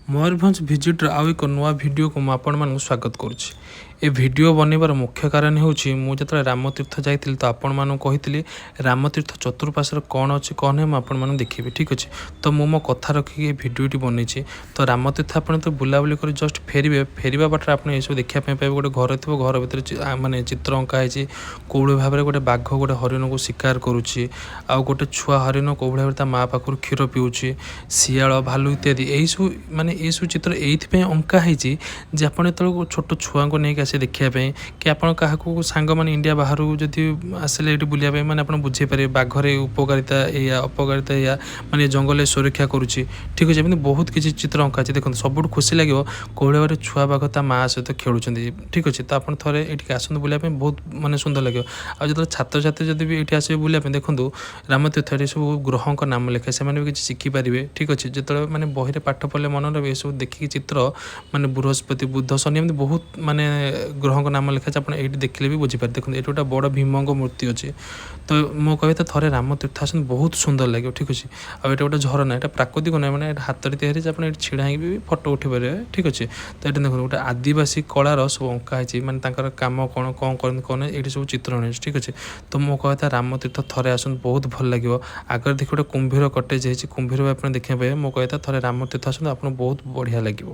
मयूरभंज भिजिट्र आउ एक नुआ भिडियो को मुझे स्वागत करुच्ची। ए भिडियो बनइबार मुख्य कारण होची मुझे रामतीर्थ जाइली तो आपण मानू कही रामतीर्थ चतुर्पार्श्वर कौन अच्छी कौन है मुझे देखी ठीक अच्छे। तो मु मो कथा रखिक भिडियोटी बनई तो रामतीर्थ आप तो बुलाबुली कर जस्ट फेरवा बाटर आप देखा पाए गोटे घर थी घर भर मानने चित्र अंकाई कौड़ भाव में गोटे बाघ गोटे हरिण को शिकार करुच्ची आउ गोटे छुआ हरिण कौ भाव में माँ पाखर क्षीर पीऊँची शियाल भालू इत्यादि यही सब माने ये सब चित्र ये अंका है जे आप छोट छुआ को लेकिन आसे देखापी कि आप सांग मैंने इंडिया बाहर जदि आसिले ये बुलाया मैंने आप बुझे बाघरे उपकारिता या अपकारिता या माने जंगल सुरक्षा करुच्ची ठीक अच्छे। एमती बहुत किसी चित्र अंका अच्छे देखो सब खुशी लगे कौड़ भाव छुआ बाघ ता माँ सहित खेलुं ठीक अच्छे। तो आप थे ये आसतु बुलाया बहुत माने सुंदर लगे। आ जो छात्र छात्री जब भी ये आसे बुलाया देखूँ रामतीर्थ ये सब ग्रहों नाम लिखे से भी किसी शिखिपारे ठीक अच्छे। जो मैंने बही पाठ पढ़ले मन रहे ये सब देखिए चित्र माने बृहस्पति बुध शनि एमती बहुत माने ग्रहों नाम लिखा है ये देखले भी बुझीपारे। देखो ये गोटे बड़ भीम मूर्ति अच्छे। तो मो कह थे रामतीर्थ आसन बहुत सुंदर लगे ठीक अच्छे। आ ये गोटे झरना ये प्राकृतिक ना मैंने हाथ या छिड़ा भी फटो उठे पारे ठीक अच्छे। तो ये देखो गोटे आदिवासी कलार सब अंका है मानते कम कौन कौन करते कौन ये सब चित्रण ठीक अच्छे। तो मो कह था रामतीर्थ थे आसन बहुत भल लगे। आगे देखिए गोटे कुंभीर कटेज है कुंभीर आप देखा पाए मो कहता थे रामतीर्थ आसन आप बहुत बढ़िया लगे।